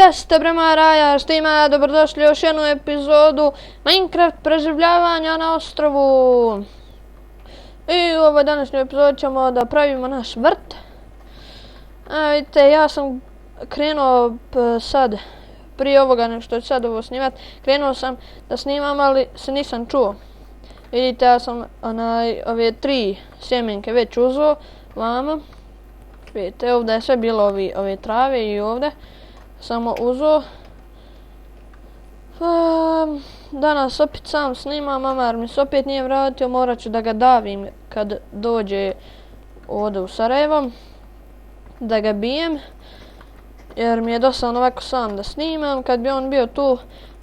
Gdje ste prema Raja, štima, dobrodošli u još jednu epizodu Minecraft preživljavanja na ostrovu. I u ovoj današnjoj epizodi ćemo da pravimo naš vrt. Vidite, ja sam krenuo sad, prije ovoga nego što ću sad ovo snimat, krenuo sam da snimam, ali se nisam čuo. Vidite, ja sam ove 3 sjemenke već uzeo vamo. Vidite, ovdje je sve bilo ove trave i ovdje. Samo uzeo. Danas opet sam snimam, mamar mi se opet nije vratio, morat ću da ga davim kad dođe ovdje u Sarajevo. Da ga bijem. Jer mi je dosadno ovako sam da snimam, kad bi on bio tu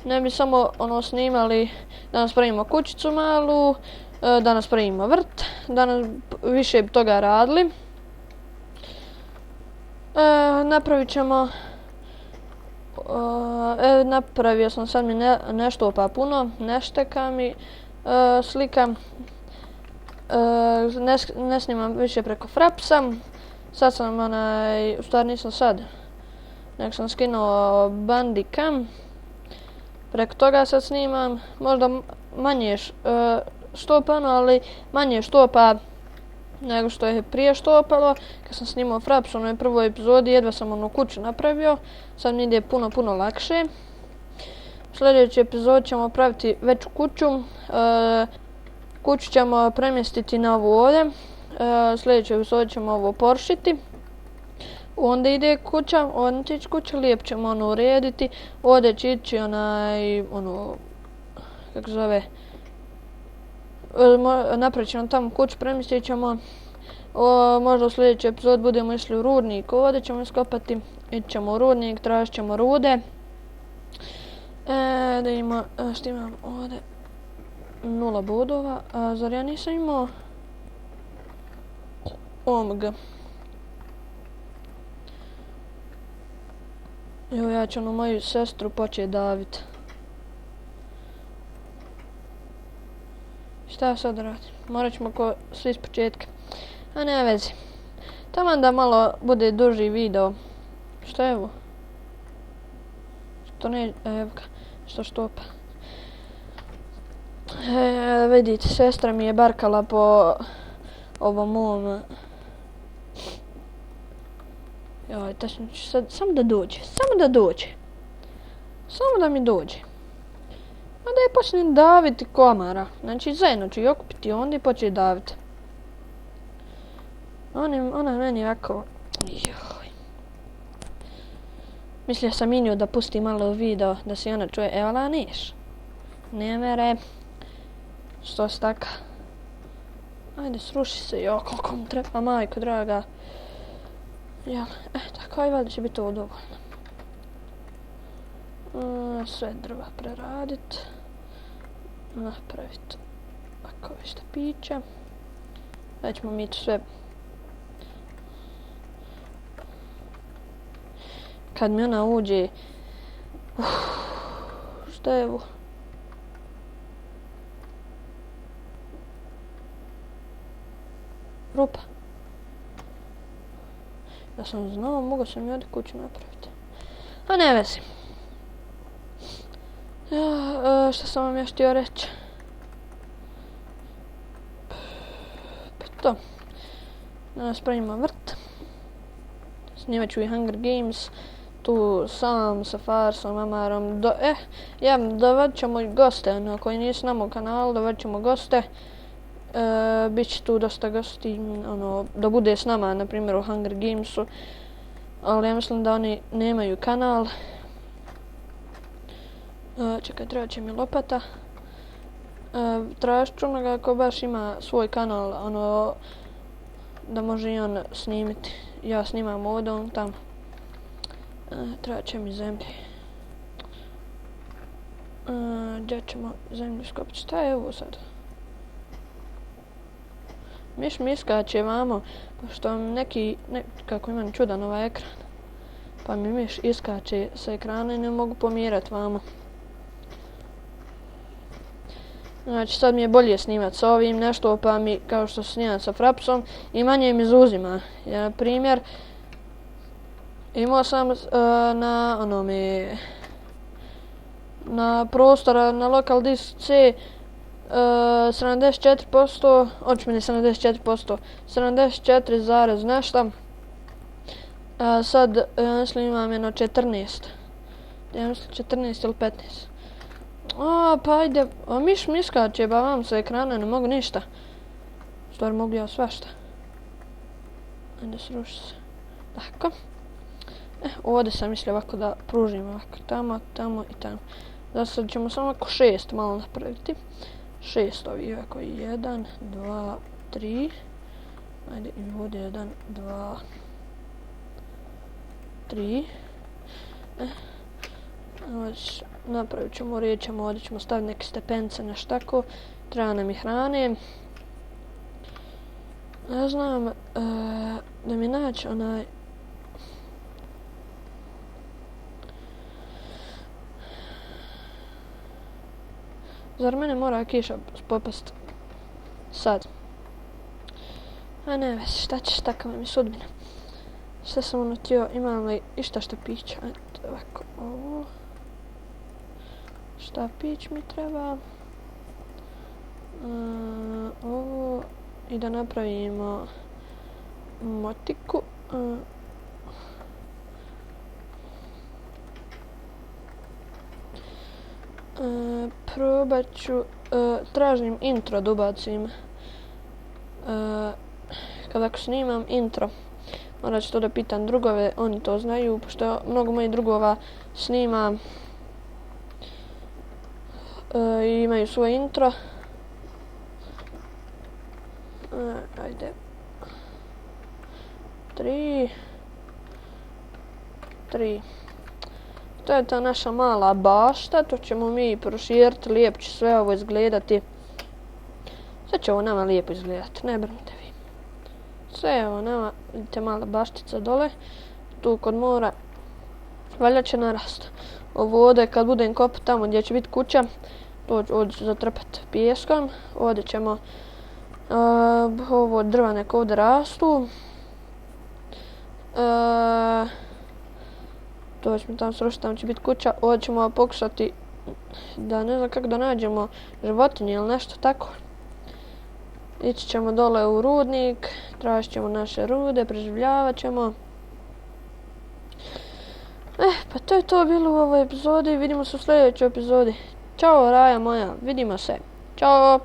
ne bi samo snimali, danas pravimo kućicu malu, danas pravimo vrt, danas više bi toga radili. Napravit ćemo, napravio sam, sad mi ne štopa puno, ne šteka mi slika, ne snimam više preko Frapsa, sad sam u stvari nisam sad, nego sam skinuo Bandicam, preko toga sad snimam, možda manje štopano, ali manje štopa nego što je prije štopalo. Kad sam snimao Fraps u onoj prvoj epizodi, jedva sam onu kuću napravio, sad mi ide puno lakše. U sljedeći epizod ćemo praviti veću kuću, kuću ćemo premjestiti na ovu ovdje, sljedeći epizod ćemo ovo poršiti. Onda ide kuća, onda će ići kuća, lijep ćemo urediti, ovdje će ići kako zove, napravit ćemo tamo kuću, premjestit ćemo, možda u sljedeći epizod budemo išli u rudnik, ovdje ćemo iskopati, ići ćemo u rudnik, tražit ćemo rude. Da ima, što imam ovdje, 0 bodova, zar ja nisam imao OMG. Evo, ja ću moju sestru početi daviti. Šta sad radim? Morat ćemo svi iz početka. A ne vezi. Taman da malo bude duži video. Šta je ovo? Što ne, evo ga, što štopa. Vidite, sestra mi je barkala po ovom mom. Joj, tačno ću sad, samo da dođe. Samo da mi dođe. A da je počne daviti komara. Znači zajedno ću i okupiti onda i početi daviti. Ona je meni ovako. Joj. Mislio sam Inju da pusti malo video da se ona čuje. Evo la niš. Ne mere. Što si taka? Ajde, sruši se. Jo, koliko mu treba, majko draga. Jel, tako i valjda će biti ovo dovoljno. Sve drva preradit. Napraviti ovako štapiće. Sad ćemo mi sve. Kad mi ona uđe. Šta je ovo? Rupa. Da sam znao, mogu sam i ovdje kuću napraviti. A ne vezi. Šta sam vam još htio reći? To. Danas pravimo vrt. Snimat ću i Hunger Games. Tu sam sa Farsom, Mamarom. Dovodit ćemo i goste. Koji nisu na mom kanalu, dovodit ćemo goste. Biće tu dosta gosti, da bude s nama, na primjer u Hunger Gamesu. Ali ja mislim da oni nemaju kanal. Čekaj, treba će mi lopata. Tražit ću onoga ko baš ima svoj kanal, da može i on snimiti. Ja snimam ovdje, on tamo. Treba će mi zemlje. Gdje ćemo zemlju skopiti? Šta je ovo sad? Miš mi iskače vamo, pošto kako imam čudan ovaj ekran. Pa mi miš iskače sa ekrana i ne mogu pomjerati vamo. Znači sad mi je bolje snimati sa ovim nešto, pa mi kao što snimam sa Frapsom i manje mi zauzima. Ja na primjer Imao sam na onome, na prostora, na lokal disk C 74%, očmeni 74%, 74 zarez nešto. Sad, ja mislim imam jedno 14. Ja mislim 14 ili 15. Pa ajde, miš miskače, ba vam sa ekrana, ne mogu ništa. Stvar mogu ja svašta. Ajde, sruši se. Tako. Ovdje sam mislio ovako da pružim ovako, tamo i tamo. Za sad ćemo samo oko 6 malo napraviti. 6 ovih ovako, 1, 2, 3. Ajde, i ovdje 1, 2, 3. Napravit ćemo, rećemo, ovdje ćemo staviti neke stepence, nešto tako. Treba nam i hrane. Ne znam, da mi naći onaj... Zar mene mora kiša popast sad? A ne već, šta ćeš, takva mi sudbina. Šta sam ono htio, imam li išta što piće? Ajde, ovako, ovo. Šta pić mi treba? Ovo. I da napravimo motiku. Probat ću, tražim intro da ubacim. Kad ako snimam intro, morat ću to da pitam drugove, oni to znaju, pošto mnogo mojih drugova snima i imaju svoj intro. Ajde. 3. To je ta naša mala bašta, to ćemo mi proširiti, lijepo će sve ovo izgledati. Sve će ovo nama lijepo izgledati, ne brinite vi. Sve je ovo nama, vidite mala baštica dole, tu kod mora, valjda će narast. Ovo ovdje kad budem kopati tamo gdje će biti kuća, ovdje ću zatrpati pijeskom, ovdje ćemo ovo drva neko ovdje rastu. To ćemo tamo srušiti, tamo će biti kuća. Ovdje ćemo pokušati da ne znam kako da nađemo životinje ili nešto tako. Ići ćemo dole u rudnik, tražit ćemo naše rude, preživljavat ćemo. Pa to je to bilo u ovoj epizodi, vidimo se u sljedećoj epizodi. Ćao raja moja, vidimo se. Ćao!